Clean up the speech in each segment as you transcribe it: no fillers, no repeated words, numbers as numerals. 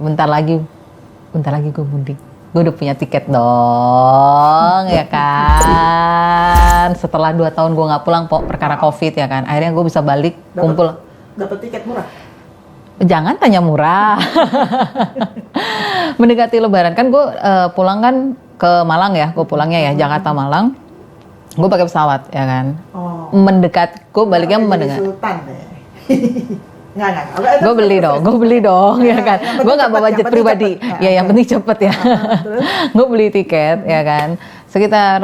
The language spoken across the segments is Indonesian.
Bentar lagi gue mudik. Gue udah punya tiket dong, ya kan. Setelah 2 tahun gue nggak pulang, perkara COVID ya kan. Akhirnya gue bisa balik, kumpul. Dapat tiket murah? Jangan tanya murah. Mendekati Lebaran kan gue pulang kan ke Malang ya. Gue pulangnya ya Jakarta Malang. Gue pakai pesawat ya kan. Mendekat, gue baliknya mendekat. Sultan deh. Gue beli dong ya kan. Gue nggak bawa jet pribadi. Ya yang penting cepet ya. Gue beli tiket ya kan. Sekitar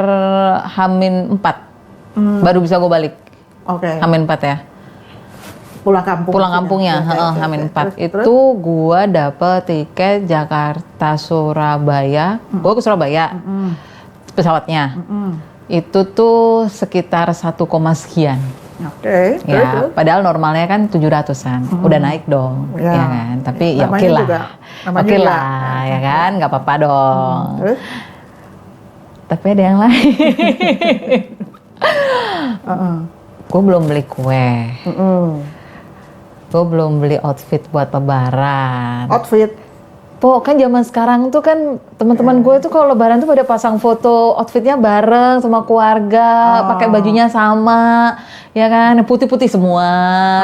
H-4 baru bisa gue balik. H-4 ya. Pulang kampungnya. H-4 itu gue dapet tiket Jakarta Surabaya. Gue ke Surabaya. Pesawatnya. Itu tuh sekitar 1, sekian. Ya, padahal normalnya kan 700-an, udah naik dong, ya kan. Tapi ya oke lah, ya kan, nggak apa-apa dong. Tapi ada yang lain. Gue belum beli kue, gue belum beli outfit buat Lebaran. Kan zaman sekarang tuh kan teman-teman gue tuh kalau Lebaran tuh pada pasang foto outfitnya bareng sama keluarga, pakai bajunya sama, ya kan, putih-putih semua,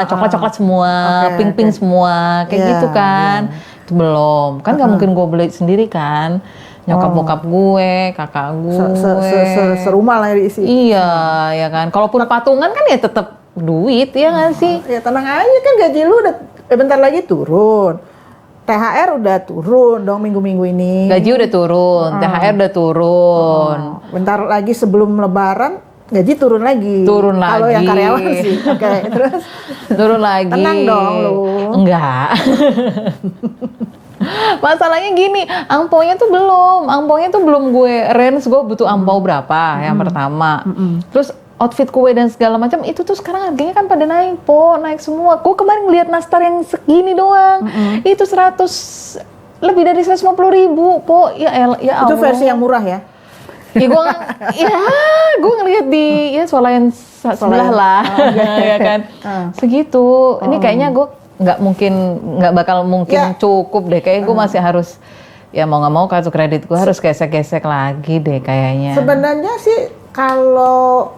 coklat-coklat semua, pink-pink semua, kayak gitu kan. Itu belum, kan nggak mungkin gue beli sendiri kan, nyokap-bokap gue, kakak gue, serumah lah diisi. Iya, ya kan. Kalaupun patungan kan ya tetap duit, ya nggak sih? Ya tenang aja kan, gaji lu udah bentar lagi turun. THR udah turun dong minggu-minggu ini. Gaji udah turun, THR udah turun. Bentar lagi sebelum Lebaran gaji turun lagi. Kalau yang karyawan sih. Terus turun lagi. Tenang dong lu. Enggak. Masalahnya gini, angpaunya tuh belum gue range, gue butuh ampau berapa yang pertama. Terus outfit kue dan segala macam itu tuh sekarang harganya kan pada naik, naik semua. Gue kemarin ngeliat nastar yang segini doang, itu lebih dari 150.000, ya Allah. Itu versi yang murah ya? Gue ngeliat di swalayan sebelah lah, ya kan, segitu. Ini kayaknya gue nggak bakal cukup deh. Kayaknya gue masih harus, ya mau nggak mau kartu kredit gue harus gesek-gesek lagi deh kayaknya. Sebenarnya sih kalau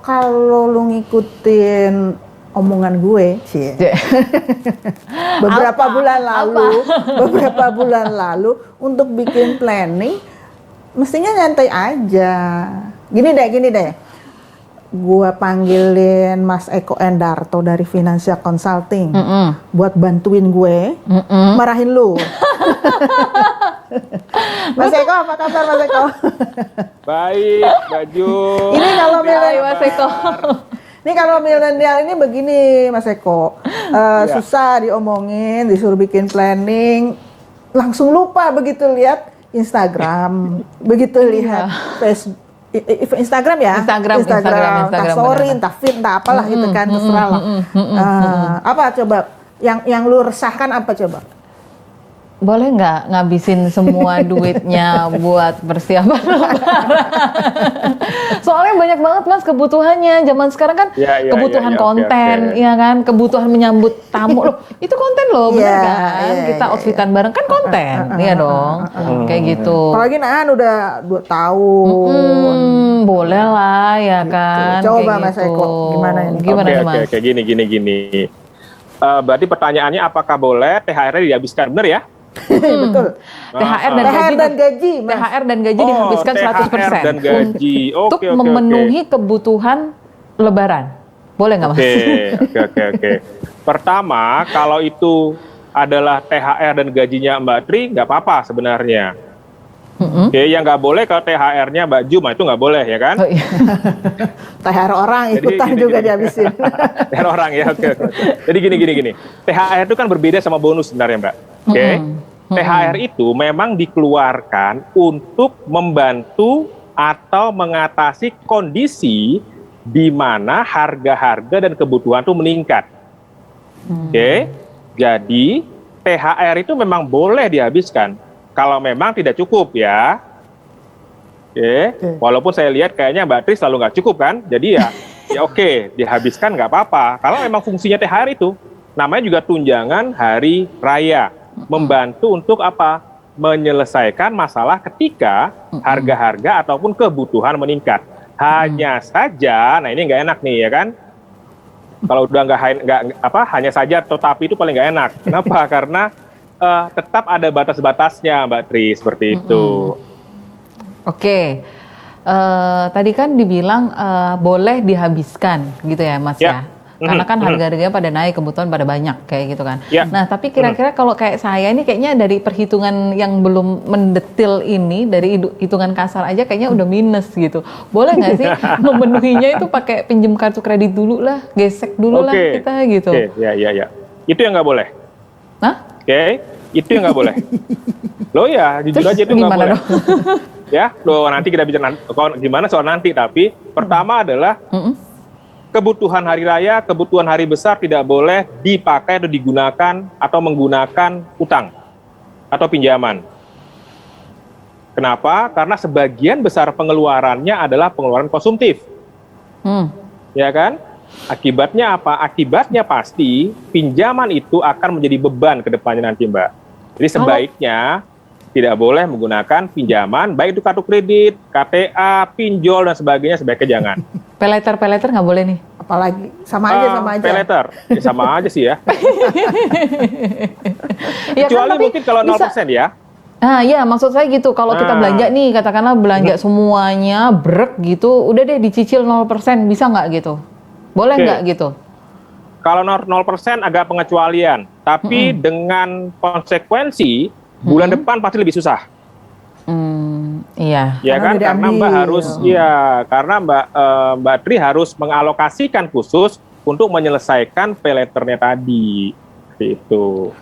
lu ngikutin omongan gue sih, beberapa bulan lalu untuk bikin planning, mestinya nyantai aja. Gini deh, gue panggilin Mas Eko Endarto dari Financial Consulting buat bantuin gue, marahin lu. Mas Eko, apa kabar Mas Eko? Baik, Mbak Jun. Ini kalau Mas Eko. Ini kalau milenial ini begini Mas Eko, susah diomongin, disuruh bikin planning, langsung lupa begitu lihat Instagram, begitu lihat Facebook. Instagram ya? Instagram. Entah story, entah feed, entah apalah gitu kan, terserah lah. Apa coba, yang lu resahkan apa coba? Boleh nggak ngabisin semua duitnya buat persiapan Lebaran? Soalnya banyak banget Mas kebutuhannya. Zaman sekarang kan kebutuhan konten, ya kan, kebutuhan menyambut tamu loh. Itu konten loh, bener kan? Kita outfitan bareng kan konten, iya dong. Kayak gitu. Apalagi Naan udah 2 tahun. Boleh lah, ya kan. Coba Mas Eko, gimana ini? Oke, gini. Berarti pertanyaannya apakah boleh THR-nya dihabiskan, bener ya? Betul. THR dan gaji dihabiskan 100% dan gaji. untuk memenuhi kebutuhan Lebaran. Boleh nggak Mas? Oke. Pertama, kalau itu adalah THR dan gajinya Mbak Tri, nggak apa-apa sebenarnya. Yang nggak boleh kalau THR-nya Mbak Juma itu nggak boleh, ya kan? Oh, iya. THR orang ikutan juga dihabisin. THR orang ya, oke. Jadi gini. THR itu kan berbeda sama bonus sebenarnya Mbak. THR itu memang dikeluarkan untuk membantu atau mengatasi kondisi di mana harga-harga dan kebutuhan itu meningkat. Jadi THR itu memang boleh dihabiskan kalau memang tidak cukup ya. Walaupun saya lihat kayaknya Mbak Tri selalu nggak cukup kan, jadi ya oke, dihabiskan nggak apa-apa. Kalau memang fungsinya THR itu, namanya juga tunjangan hari raya. membantu untuk apa? Menyelesaikan masalah ketika harga-harga ataupun kebutuhan meningkat. Hanya saja, nah ini nggak enak nih ya kan? Kalau udah hanya saja tetapi itu paling nggak enak. Kenapa? Karena tetap ada batas-batasnya, Mbak Tri, seperti itu. Oke. Tadi kan dibilang boleh dihabiskan gitu ya Mas ya. Karena kan harga-harganya pada naik, kebutuhan pada banyak kayak gitu kan. Nah, tapi kira-kira kalau kayak saya ini kayaknya dari perhitungan yang belum mendetil ini, dari hitungan kasar aja kayaknya udah minus gitu. Boleh nggak sih memenuhinya itu pakai pinjam kartu kredit dulu lah, gesek dulu lah kita gitu. Ya. Itu yang nggak boleh. Hah? Itu yang nggak boleh. Loh ya, jujur aja itu nggak boleh. Ya, nanti kita bicara gimana soal nanti. Tapi pertama adalah kebutuhan hari raya, kebutuhan hari besar tidak boleh dipakai atau digunakan atau menggunakan utang atau pinjaman. Kenapa? Karena sebagian besar pengeluarannya adalah pengeluaran konsumtif. Ya kan? Akibatnya apa? Akibatnya pasti pinjaman itu akan menjadi beban ke depannya nanti, Mbak. Jadi sebaiknya tidak boleh menggunakan pinjaman, baik itu kartu kredit, KTA, pinjol, dan sebagainya, sebaiknya jangan. Peleter nggak boleh nih? Apalagi, sama aja. Peleter, ya sama aja sih ya. Ya Kecuali kan, mungkin kalau 0% ya. Nah ya maksud saya gitu, kalau kita belanja nih, katakanlah belanja semuanya, brek gitu, udah deh dicicil 0%, bisa nggak gitu? Boleh nggak gitu? Kalau 0% agak pengecualian, tapi dengan konsekuensi, bulan depan pasti lebih susah. Iya. Ya kan, karena Mbak harus, karena Mbak Tri harus mengalokasikan khusus untuk menyelesaikan peleternya tadi, itu.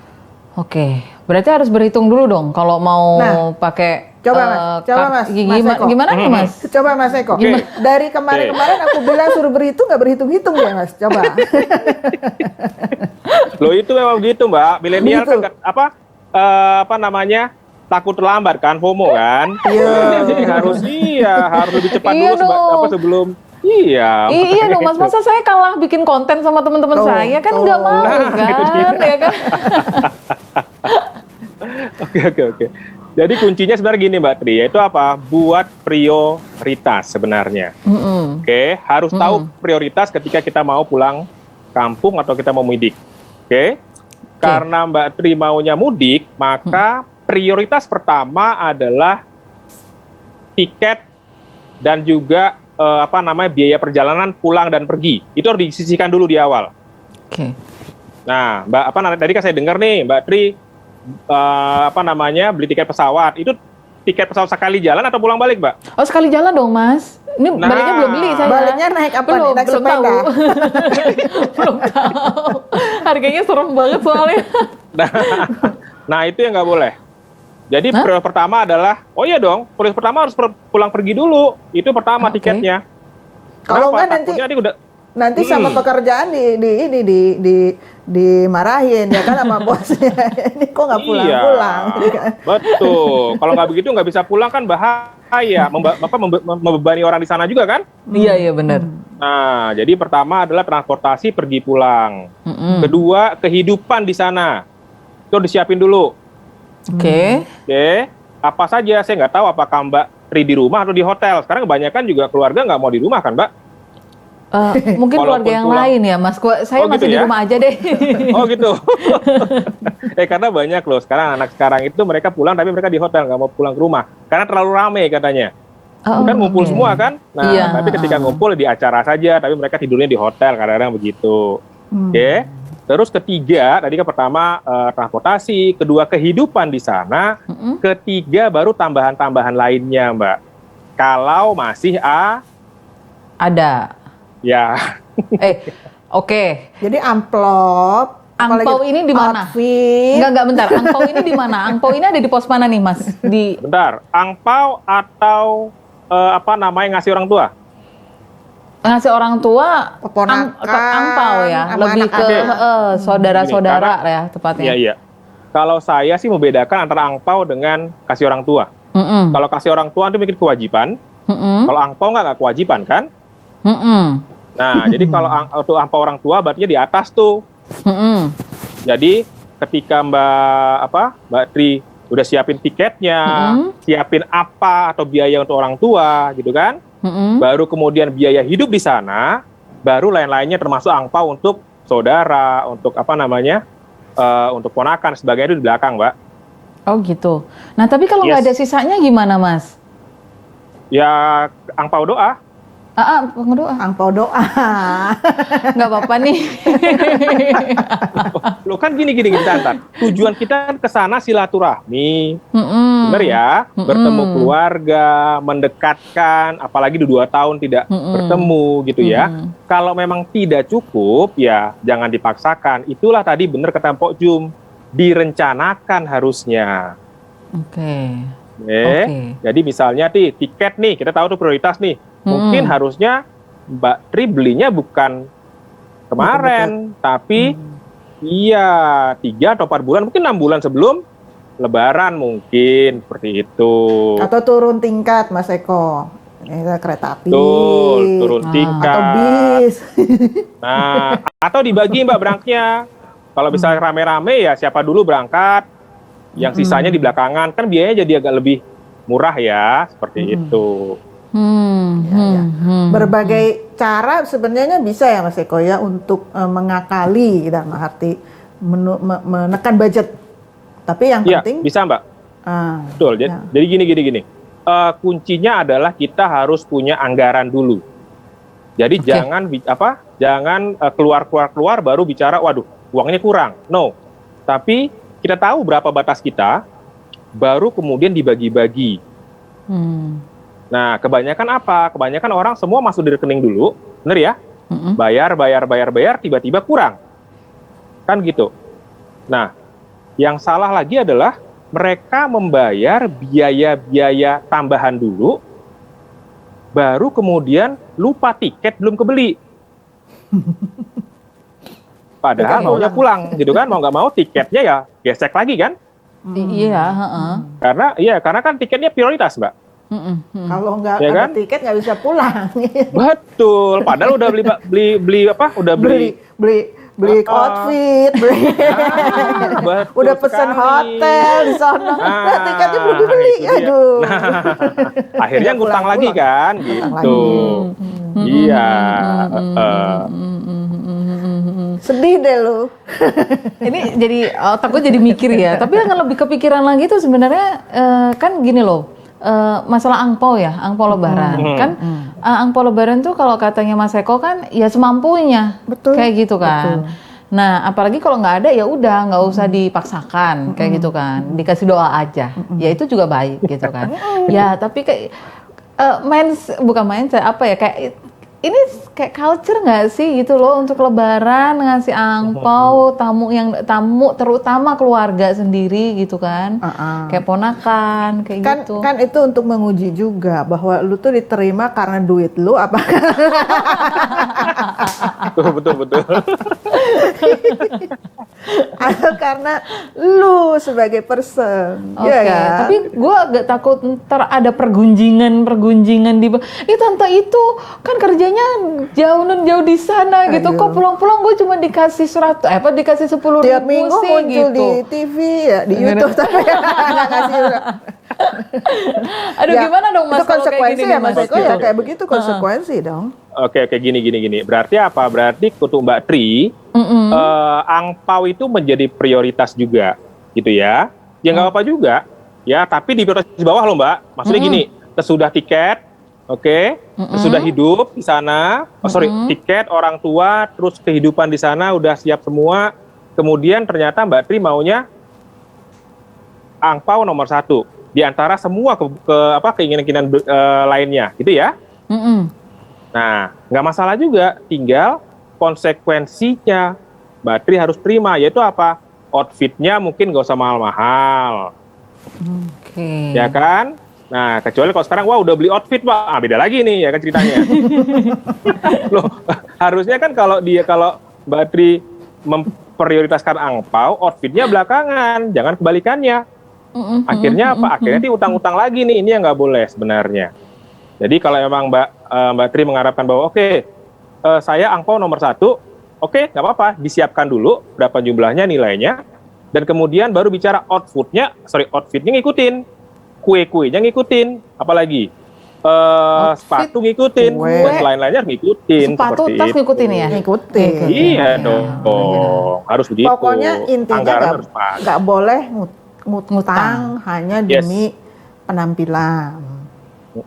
Oke, berarti harus berhitung dulu dong kalau mau pakai. Coba Mas Eko. Gimana nih Mas? Coba Mas Eko. Dari kemarin aku bilang suruh berhitung, nggak berhitung-hitung ya Mas. Coba. Loh itu memang begitu Mbak. Milenial kan apa namanya? Takut terlambat kan, FOMO kan. Jadi harus lebih cepat dulu sebelum. Iya dong Mas, masa saya kalah bikin konten sama teman-teman saya kan nggak mau kan, ya kan? Oke. Jadi kuncinya sebenarnya gini Mbak Tri, yaitu apa? Buat prioritas sebenarnya. Oke, harus tahu prioritas ketika kita mau pulang kampung atau kita mau mudik. Oke, karena Mbak Tri maunya mudik, maka prioritas pertama adalah tiket dan juga biaya perjalanan pulang dan pergi. Itu harus disisihkan dulu di awal. Oke. Nah, tadi kan saya dengar nih Mbak Tri beli tiket pesawat. Itu tiket pesawat sekali jalan atau pulang balik, Mbak? Oh, sekali jalan dong, Mas. Ini baliknya belum beli saya. Baliknya naik apa? Belum, naik belum sepeda. tahu. Belum tahu. Harganya serem banget soalnya. Nah, itu yang nggak boleh. Jadi prioritas pertama adalah, prioritas pertama harus pulang pergi dulu. Itu pertama tiketnya. Kalau nggak nanti sama pekerjaan dimarahin ya kan sama bosnya. Ini kok nggak pulang-pulang. Betul. Kalau nggak begitu nggak bisa pulang kan bahaya. Membebani orang di sana juga kan? Iya benar. Nah, jadi pertama adalah transportasi pergi pulang. Kedua, kehidupan di sana. Itu disiapin dulu. Oke. Apa saja, saya nggak tahu apakah Mbak Tri di rumah atau di hotel. Sekarang kebanyakan juga keluarga nggak mau di rumah kan, Mbak? Mungkin keluarga yang lain ya, Mas. Saya masih di rumah aja deh. Oh gitu. Karena banyak loh sekarang anak sekarang itu mereka pulang tapi mereka di hotel, nggak mau pulang ke rumah karena terlalu ramai katanya. Kan ngumpul semua kan. Nah, tapi ketika ngumpul di acara saja, tapi mereka tidurnya di hotel kadang-kadang begitu. Oke. Terus ketiga, tadi kan pertama transportasi, kedua kehidupan di sana, ketiga baru tambahan-tambahan lainnya, Mbak. Kalau masih ada. Ya. Oke. Jadi amplop. Angpau ini di mana? Enggak, bentar. Angpau ini di mana? Angpau ini ada di pos mana nih, Mas? Bentar. Angpau atau ngasih orang tua? Ngasih orang tua, angpau ya, lebih ke saudara-saudara ya tepatnya. Iya. Kalau saya sih membedakan antara angpau dengan kasih orang tua. Kalau kasih orang tua itu mungkin kewajiban. Kalau angpau nggak kewajiban kan? Nah, jadi kalau untuk angpau orang tua berarti di atas tuh. Jadi ketika Mbak Tri udah siapin tiketnya, siapin apa atau biaya untuk orang tua gitu kan, baru kemudian biaya hidup di sana, baru lain-lainnya termasuk angpau untuk saudara, untuk untuk ponakan sebagainya itu di belakang, Mbak. Oh gitu. Nah tapi kalau nggak ada sisanya gimana, Mas? Ya angpau doa. Pengedoa. Angpau doa. Nggak apa-apa nih. Loh kan gini Tantan. Tujuan kita kan ke sana silaturahmi. Bener ya? Bertemu keluarga, mendekatkan, apalagi 2 tahun tidak bertemu gitu ya. Kalau memang tidak cukup, ya jangan dipaksakan. Itulah tadi bener kata Mpok Jum. Direncanakan harusnya. Oke. Jadi misalnya tiket nih, kita tahu tuh prioritas nih. Mungkin harusnya Mbak Tri belinya bukan kemarin, tapi 3 atau 4 bulan, mungkin 6 bulan sebelum Lebaran mungkin, seperti itu. Atau turun tingkat, Mas Eko. Kereta api. Turun tingkat. Atau bis. Nah, atau dibagi Mbak berangkatnya. Kalau misalnya rame-rame ya siapa dulu berangkat, yang sisanya di belakangan, kan biayanya jadi agak lebih murah ya, seperti itu. Berbagai cara sebenarnya bisa ya Mas Eko ya untuk mengakali dalam arti menekan budget. Tapi yang penting bisa Mbak. Betul. Jadi gini. Kuncinya adalah kita harus punya anggaran dulu. Jadi jangan keluar baru bicara waduh uangnya kurang. No. Tapi kita tahu berapa batas kita, baru kemudian dibagi-bagi. Nah, kebanyakan apa? Kebanyakan orang semua masuk di rekening dulu, bener ya? Bayar, tiba-tiba kurang. Kan gitu. Nah, yang salah lagi adalah mereka membayar biaya-biaya tambahan dulu, baru kemudian lupa tiket belum kebeli. Padahal maunya pulang, gitu kan? Mau nggak mau tiketnya ya gesek lagi kan? Iya. Karena kan tiketnya prioritas, Mbak. Kalau nggak ya ada kan? tiket nggak bisa pulang. Betul. Padahal udah beli outfit, udah pesen hotel di sana. Nah, tiketnya belum dibeli. Aduh. Akhirnya ngutang lagi kan, gitu. Iya. Sedih deh lu. Ini jadi otak gue jadi mikir ya. Tapi yang lebih kepikiran lagi tuh sebenarnya kan gini loh. Masalah angpau ya, angpau lebaran kan angpau lebaran tuh kalau katanya Mas Eko kan ya semampunya. Betul. Kayak gitu kan. Betul. Nah apalagi kalau nggak ada ya udah nggak usah dipaksakan kayak gitu kan, dikasih doa aja. Ya itu juga baik gitu kan. Ya tapi kayak bukan mindset apa ya kayak ini kayak culture nggak sih gitu loh untuk lebaran ngasih angpau tamu terutama keluarga sendiri gitu kan, kayak ponakan kayak gitu. Kan itu untuk menguji juga bahwa lu tuh diterima karena duit lu apa? Betul. Atau karena lu sebagai person. Okay. Ya, tapi gue agak takut ntar ada pergunjingan di tante itu kan kerjanya jauh di sana gitu. Kok pulang-pulang gue cuma dikasih dikasih 10.000 tiap minggu sih muncul gitu di TV ya, di YouTube tapi nggak kasih. Aduh gimana dong Mas? Itu konsekuensi ya Mas Eko ya kayak begitu konsekuensi dong. Oke, gini. Berarti apa? Berarti untuk Mbak Tri, angpau itu menjadi prioritas juga, gitu ya. Ya nggak apa-apa juga, ya. Tapi di prioritas di bawah loh Mbak. Maksudnya gini, sesudah tiket, sesudah hidup di sana, tiket orang tua, terus kehidupan di sana udah siap semua. Kemudian ternyata Mbak Tri maunya angpau nomor 1 di antara semua keinginan lainnya, gitu ya. Nah, nggak masalah juga, tinggal konsekuensinya Mbak Tri harus terima, yaitu apa? Outfitnya mungkin nggak usah mahal-mahal, ya kan? Nah, kecuali kalau sekarang, wah udah beli outfit Pak, beda lagi nih ya kan ceritanya. Loh, harusnya kan kalau Mbak Tri memprioritaskan angpau, outfitnya belakangan, jangan kebalikannya. Akhirnya apa? Akhirnya utang-utang lagi nih, ini yang nggak boleh sebenarnya. Jadi kalau emang Mbak Tri mengharapkan bahwa saya angpau nomor 1, nggak apa-apa, disiapkan dulu berapa jumlahnya nilainya, Dan kemudian baru bicara outfitnya ngikutin, kue-kuenya ngikutin, apalagi sepatu ngikutin, kue. dan lain-lainnya harus ngikutin. Sepatu, seperti tas itu. ngikutin ya? Ngikutin. Iya dong, harus begitu. Pokoknya intinya Anggaran harus pas. nggak boleh ngutang hanya Yes. demi penampilan.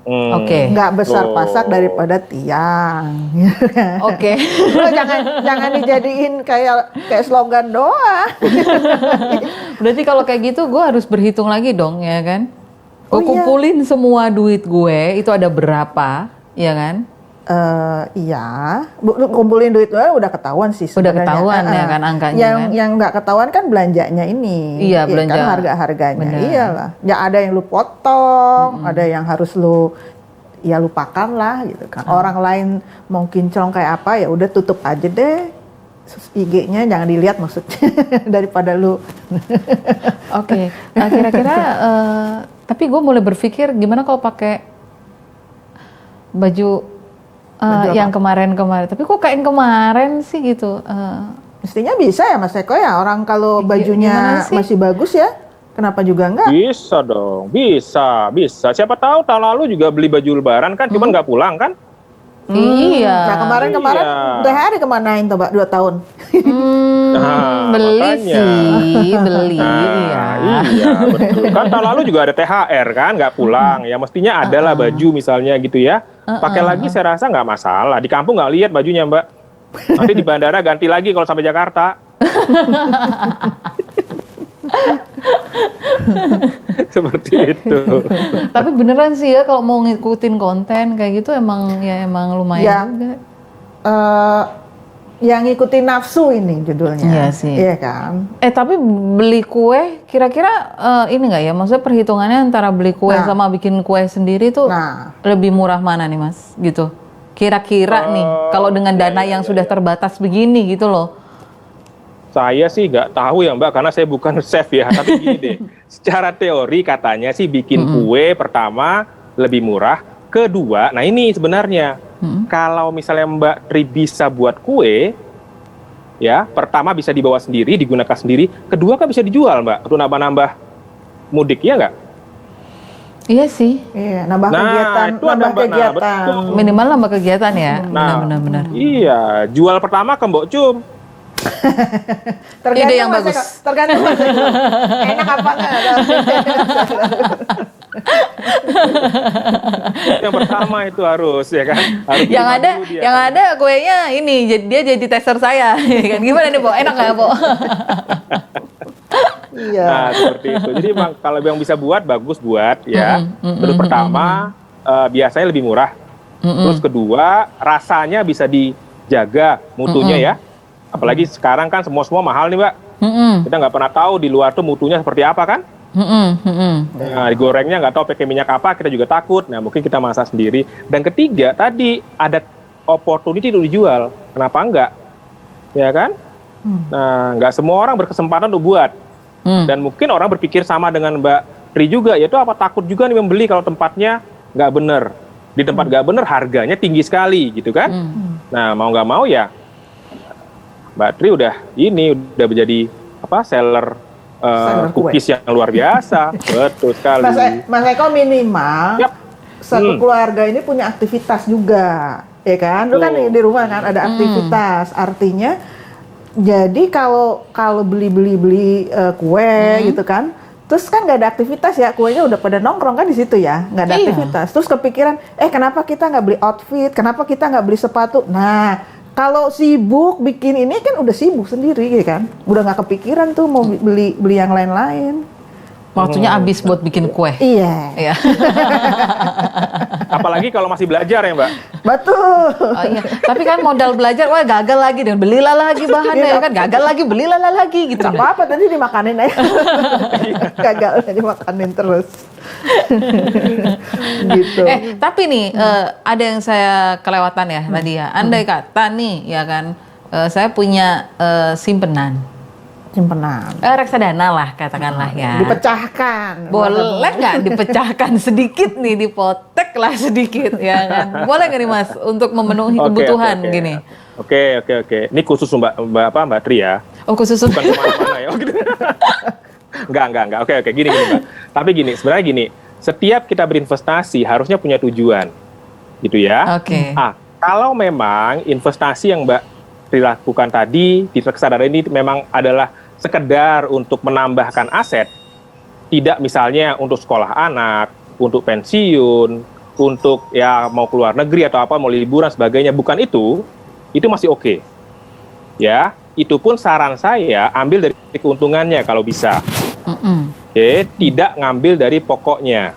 Oke. Nggak besar Oh. pasak daripada tiang. Oke. Lo jangan dijadiin kayak slogan doang. Berarti kalau kayak gitu gue harus berhitung lagi dong, ya kan? Gue Oh, iya. kumpulin semua duit gue, itu ada berapa, ya kan? Iya, lu kumpulin duit lo udah ketahuan sih Udah sebenarnya. ketahuan ya kan angkanya kan? Yang nggak ketahuan kan belanjanya ini. Iya, Ya belanja. kan harga-harganya. Benar. Iyalah. Ya ada yang lu potong, ada yang harus lu ya lupakan lah gitu kan. Orang lain mau kinclong kayak apa ya udah tutup aja deh. IG-nya jangan dilihat maksudnya daripada lu. Oke. Nah kira-kira, tapi gue mulai berpikir gimana kalau pakai baju, Baju yang apa? kemarin-kemarin. Tapi kok kayak yang kemarin sih gitu. Mestinya bisa ya Mas Eko ya, orang kalau Gimana bajunya sih? masih bagus ya, kenapa juga enggak? Bisa dong, bisa. Siapa tahu tahun lalu juga beli baju lebaran kan, cuman nggak pulang kan? Iya. Nah kemarin-kemarin Iya. udah hari kemanain tuh Mbak 2 tahun? Nah, Beli makanya. sih, beli ya. Iya, betul. Kan tahun lalu juga ada THR kan, nggak pulang. Ya mestinya ada lah baju misalnya gitu ya. Pakai lagi saya rasa nggak masalah. Di kampung nggak lihat bajunya Mbak. Nanti di bandara ganti lagi kalau sampai Jakarta. Seperti itu. Tapi beneran sih ya kalau mau ngikutin konten kayak gitu emang lumayan Ya. juga. Yang ngikutin nafsu ini judulnya. Iya sih. Iya kan? Tapi beli kue kira-kira ini nggak ya? Maksudnya perhitungannya antara beli kue Nah. sama bikin kue sendiri tuh Nah. lebih murah mana nih Mas? Gitu. Kira-kira nih kalau dengan dana yang sudah terbatas begini gitu loh. Saya sih nggak tahu ya Mbak, karena saya bukan chef ya. Tapi gini deh, secara teori katanya sih bikin kue pertama lebih murah. Kedua, nah ini sebenarnya kalau misalnya Mbak Tri bisa buat kue, ya pertama bisa dibawa sendiri, digunakan sendiri. Kedua kan bisa dijual Mbak, untuk nambah-nambah mudik ya nggak? Iya sih. Iya, nambah Nah, kegiatan, itu nambah nambah- nah, kegiatan. betul. Minimal nambah kegiatan ya. Nah, Benar-benar. Iya, jual pertama ke Mbok Cum. Ide yang Mas bagus. Eko, tergantung Mas Eko. Enak apa enggak? Yang pertama itu harus ya kan. Harus Yang terima ada, dulu dia. yang ada kuenya ini, dia jadi tester saya, ya kan? Gimana nih, Bo? Enak nggak, Bo? Iya. Nah, seperti itu. Jadi emang kalau yang bisa buat bagus buat ya. Terus pertama biasanya lebih murah. Terus kedua rasanya bisa dijaga mutunya ya. Apalagi sekarang kan semua mahal nih Mbak. Kita nggak pernah tahu di luar tuh mutunya seperti apa kan. Nah, digorengnya nggak tahu pakai minyak apa, kita juga takut. Nah, mungkin kita masak sendiri. Dan ketiga, tadi ada opportunity untuk dijual. Kenapa enggak? Ya kan? Nah, nggak semua orang berkesempatan untuk buat. Dan mungkin orang berpikir sama dengan Mbak Tri juga, yaitu apa takut juga nih membeli kalau tempatnya nggak bener. Di tempat nggak bener harganya tinggi sekali, gitu kan? Nah, mau nggak mau ya, Mbak Tri udah menjadi seller Seller kue. cookies yang luar biasa. Betul sekali. Mas Eko minimal Yap. satu keluarga ini punya aktivitas juga, ya kan? Lu kan Betul. di rumah kan ada aktivitas, artinya jadi kalau beli kue gitu kan, terus kan nggak ada aktivitas ya, kuenya udah pada nongkrong kan di situ ya, nggak ada Iya. aktivitas. Terus kepikiran, kenapa kita nggak beli outfit? Kenapa kita nggak beli sepatu? Nah, kalau sibuk bikin ini kan udah sibuk sendiri ya kan, udah nggak kepikiran tuh mau beli yang lain-lain. Waktunya habis buat bikin kue. Iya, Iya. Apalagi kalau masih belajar ya Mbak. betul. Oh, iya. Tapi kan modal belajar, wah gagal lagi dan belilah lagi bahannya ya kan, gagal lagi belilah lagi gitu. Gak apa-apa, tadi dimakanin aja. Gagal, dimakanin terus. Gitu. Tapi nih ada yang saya kelewatan ya tadi ya. Andai kata nih ya kan, saya punya simpenan. Simpenan. Reksadana lah katakanlah ya. Dipecahkan. Boleh nggak dipecahkan sedikit nih, dipotek lah sedikit ya kan? Boleh nggak nih Mas untuk memenuhi Oke, kebutuhan oke. gini? Oke. Ini khusus Mbak Tri ya. Oh, khusus bukan kemana-mana ya. Oh, gitu. Enggak. Oke, gini Mbak. Tapi gini, sebenarnya gini, setiap kita berinvestasi harusnya punya tujuan, gitu ya. Oke. Kalau memang investasi yang Mbak dilakukan tadi, di kesadaran ini memang adalah sekedar untuk menambahkan aset, tidak misalnya untuk sekolah anak, untuk pensiun, untuk ya mau keluar negeri atau apa, mau liburan sebagainya, bukan itu masih oke. Ya, itu pun saran saya ambil dari keuntungannya kalau bisa. Oke, tidak ngambil dari pokoknya.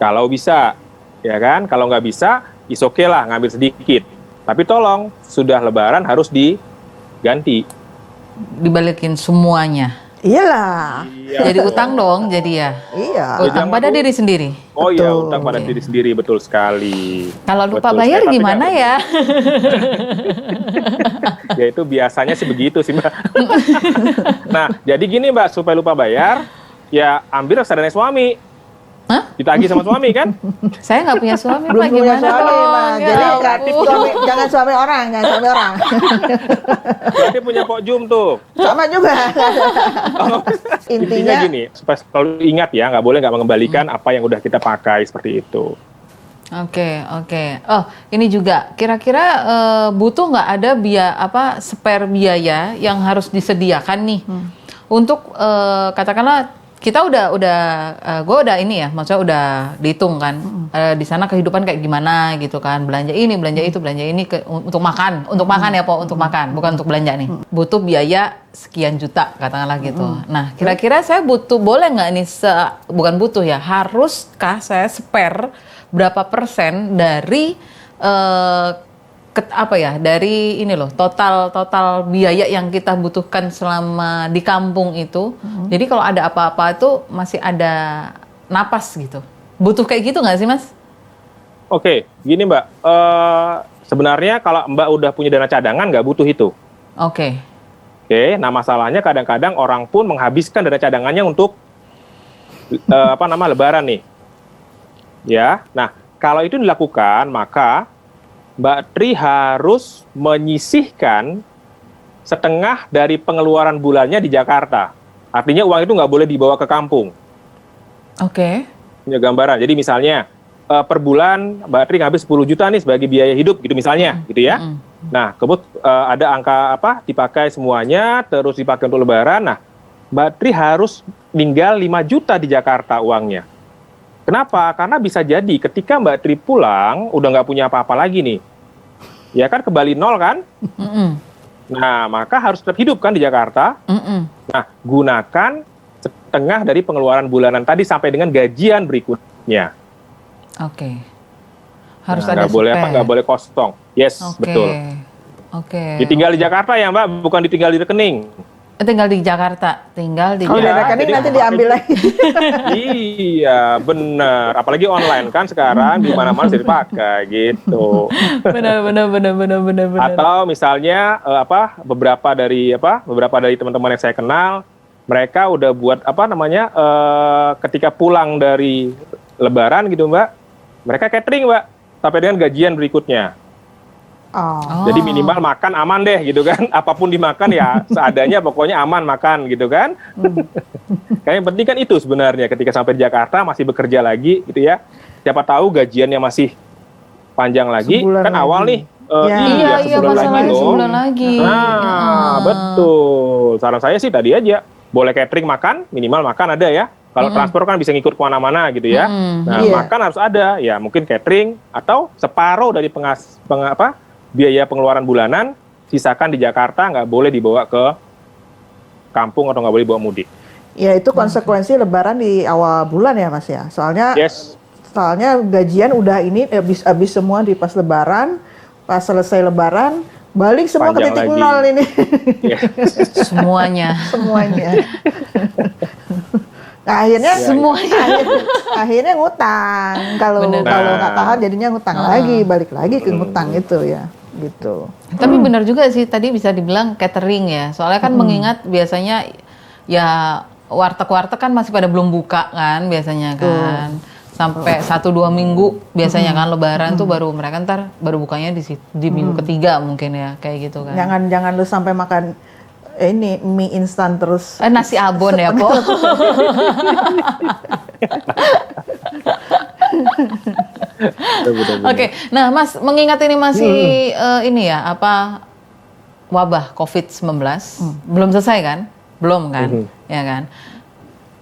Kalau bisa, ya kan? Kalau nggak bisa, is oke lah ngambil sedikit. Tapi tolong, sudah lebaran harus diganti. Dibalikin semuanya. Iyalah. Iya Jadi dong. utang dong jadi ya. Iya. Utang pada diri sendiri. Oh iya, Betul. utang pada diri sendiri, betul sekali. Kalau lupa Betul bayar sekali. Tapi gimana nggak- ya? Ya itu biasanya sih begitu sih Mbak. Nah, jadi gini Mbak, supaya lupa bayar, ya ambil reksadana suami. Hah? Ditagih sama suami kan? Saya nggak punya suami, Belum Pak. punya Gimana suami, dong? Pak. Ya Jadi ampun. jangan suami orang. Berarti punya Pok Jum tuh. Sama juga. Intinya Intinya gini, supaya selalu ingat ya, nggak boleh nggak mengembalikan apa yang udah kita pakai seperti itu. Oke. Oh, ini juga kira-kira butuh nggak ada spare biaya yang harus disediakan nih untuk katakanlah kita gue udah ini ya, maksudnya udah dihitung kan di sana kehidupan kayak gimana gitu kan, belanja ini, belanja itu, belanja ini untuk makan ya Po, untuk makan, bukan untuk belanja nih. Butuh biaya sekian juta katakanlah gitu. Nah, kira-kira saya boleh nggak ini bukan butuh ya, haruskah saya spare berapa persen dari dari ini loh total biaya yang kita butuhkan selama di kampung itu. Jadi kalau ada apa-apa itu masih ada napas gitu. Butuh kayak gitu nggak sih Mas? Oke, gini Mbak, sebenarnya kalau Mbak udah punya dana cadangan nggak butuh itu. Oke. Oke, nah masalahnya kadang-kadang orang pun menghabiskan dana cadangannya untuk lebaran nih. Ya, nah kalau itu dilakukan maka Mbak Tri harus menyisihkan setengah dari pengeluaran bulannya di Jakarta. Artinya uang itu nggak boleh dibawa ke kampung. Oke. Punya gambaran. Jadi misalnya per bulan Mbak Tri ngabis 10 juta nih sebagai biaya hidup gitu misalnya, gitu ya. Nah, ada angka dipakai semuanya, terus dipakai untuk lebaran. Nah, Mbak Tri harus tinggal 5 juta di Jakarta uangnya. Kenapa? Karena bisa jadi ketika Mbak Tri pulang, udah nggak punya apa-apa lagi nih. Ya kan, kembali nol kan? Nah, maka harus tetap hidup kan di Jakarta. Nah, gunakan setengah dari pengeluaran bulanan tadi sampai dengan gajian berikutnya. Oke. Harus Nah, ada nggak boleh spare. nggak boleh kosong. Yes, Oke. betul. Oke. Ditinggal di Jakarta ya Mbak, bukan ditinggal di rekening. Tinggal di Jakarta. kalau Iya, ada rekening jadi nanti apa- diambil lagi. Iya, benar. Apalagi online kan sekarang di mana-mana bisa dipakai gitu. benar. Atau misalnya beberapa dari teman-teman yang saya kenal, mereka udah buat ketika pulang dari Lebaran gitu Mbak, mereka catering Mbak sampai dengan gajian berikutnya. Oh. Jadi minimal makan aman deh gitu kan. Apapun dimakan ya seadanya, pokoknya aman makan gitu kan. Kayak yang penting kan itu sebenarnya, ketika sampai di Jakarta masih bekerja lagi gitu ya. Siapa tahu gajiannya masih panjang lagi, Sebulan kan awal lagi. nih. Iya, sebulan lagi masalahnya loh. sebulan lagi. Nah, betul. Saran saya sih tadi aja, boleh catering makan, minimal makan ada ya. Kalau transport kan bisa ngikut kemana-mana gitu ya. Nah, Iya. makan harus ada. Ya mungkin catering atau separuh dari biaya pengeluaran bulanan, sisakan di Jakarta, nggak boleh dibawa ke kampung atau nggak boleh bawa mudik. Ya itu konsekuensi Lebaran di awal bulan ya Mas ya. Soalnya Yes. gajian udah ini habis semua di pas Lebaran, pas selesai Lebaran balik semua Panjang ke titik lagi. nol ini Yes. Semuanya. semuanya. Nah, akhirnya akhirnya ngutang. Kalau Bener. nggak tahan jadinya ngutang lagi, balik lagi ke ngutang itu ya, gitu. Tapi benar juga sih tadi bisa dibilang catering ya. Soalnya kan mengingat biasanya ya warteg-warteg kan masih pada belum buka kan biasanya kan. Sampai 1-2 minggu biasanya kan Lebaran tuh baru mereka ntar baru bukanya di minggu ketiga mungkin ya kayak gitu kan. Jangan lu sampai makan ini mie instan terus. Nasi abon ya, Po. Oke, nah Mas, mengingat ini masih ini ya, apa, wabah COVID-19, belum selesai kan? Belum kan? Ya kan?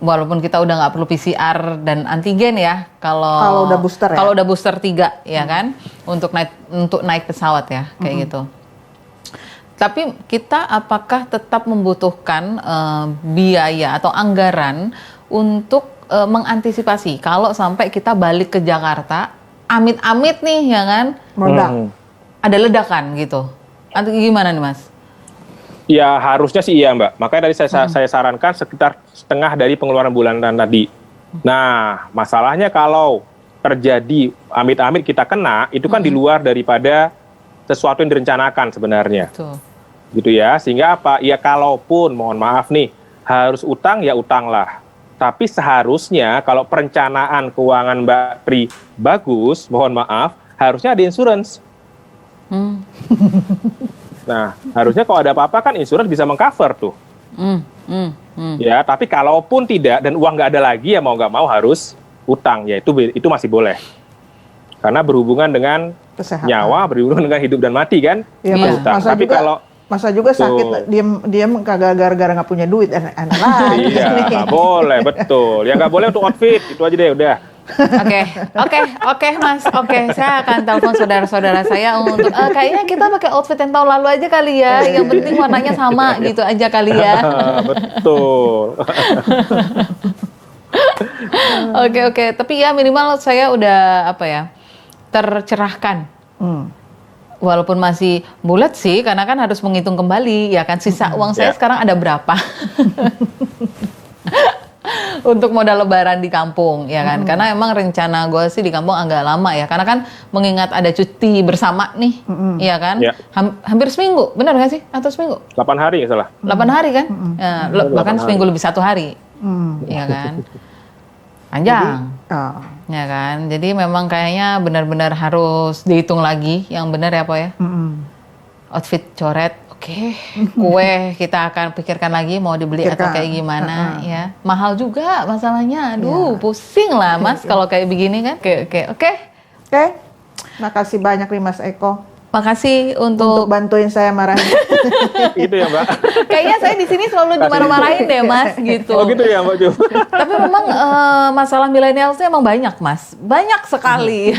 Walaupun kita udah nggak perlu PCR dan antigen ya, kalau udah booster ya? Kalau udah booster 3 ya kan, untuk naik pesawat ya, kayak gitu. Tapi kita apakah tetap membutuhkan biaya atau anggaran untuk mengantisipasi kalau sampai kita balik ke Jakarta, amit-amit nih ya kan, ada ledakan gitu. Atau gimana nih Mas? Ya harusnya sih iya Mbak. Makanya tadi saya sarankan sekitar setengah dari pengeluaran bulanan tadi. Nah, masalahnya kalau terjadi amit-amit kita kena, itu kan di luar daripada sesuatu yang direncanakan sebenarnya. Betul. Gitu ya. Sehingga apa? Ya kalaupun mohon maaf nih, harus utang ya utanglah. Tapi seharusnya kalau perencanaan keuangan Mbak Pri bagus, mohon maaf, harusnya ada insurance. Nah, harusnya kalau ada apa-apa kan insurance bisa mengcover tuh. Ya, tapi kalaupun tidak dan uang nggak ada lagi ya mau nggak mau harus utang. Ya itu masih boleh. Karena berhubungan dengan Kesehatan. nyawa, berhubungan dengan hidup dan mati kan. Iya, Iya. Utang. Masa Tapi juga, kalau masa juga sakit diem kagak gara-gara nggak punya duit enak lagi. iya, nggak boleh, betul. Yang nggak boleh untuk outfit, itu aja deh udah. Oke, Mas. Oke, saya akan telepon saudara-saudara saya untuk kayaknya kita pakai outfit yang tahun lalu aja kali ya. Yang penting warnanya sama gitu aja kali ya. Betul. Oke. Tapi ya minimal saya udah apa ya, tercerahkan. Walaupun masih bulat sih, karena kan harus menghitung kembali ya kan sisa uang saya sekarang ada berapa. Untuk modal lebaran di kampung ya kan, karena emang rencana gue sih di kampung agak lama ya, karena kan mengingat ada cuti bersama nih, ya kan, hampir seminggu, benar nggak sih? Atau seminggu? 8 hari nggak salah. 8 hari kan, ya, bahkan 8 seminggu lebih 1 hari, ya kan, panjang, ya kan, jadi memang kayaknya benar-benar harus dihitung lagi, yang benar ya Po ya, outfit coret. Oke, kue kita akan pikirkan lagi mau dibeli atau kayak gimana ya. Mahal juga masalahnya. Aduh, pusing lah Mas kalau kayak begini kan. Oke. Makasih banyak nih Mas Eko. Makasih untuk bantuin saya marahin. Itu ya Mbak. Kayaknya saya di sini selalu dimarah-marahin deh Mas gitu. Oh gitu ya Mbak Jo. Tapi memang masalah milenialsnya emang banyak Mas. Banyak sekali.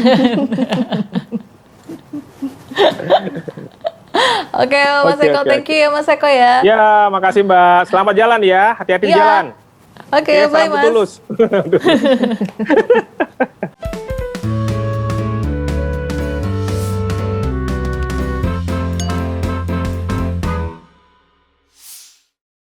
Oke, Mas Eko, thank you ya Mas Eko ya. Ya, makasih Mbak. Selamat jalan ya, hati-hati di jalan. Oke, bye salam Mas. tulus.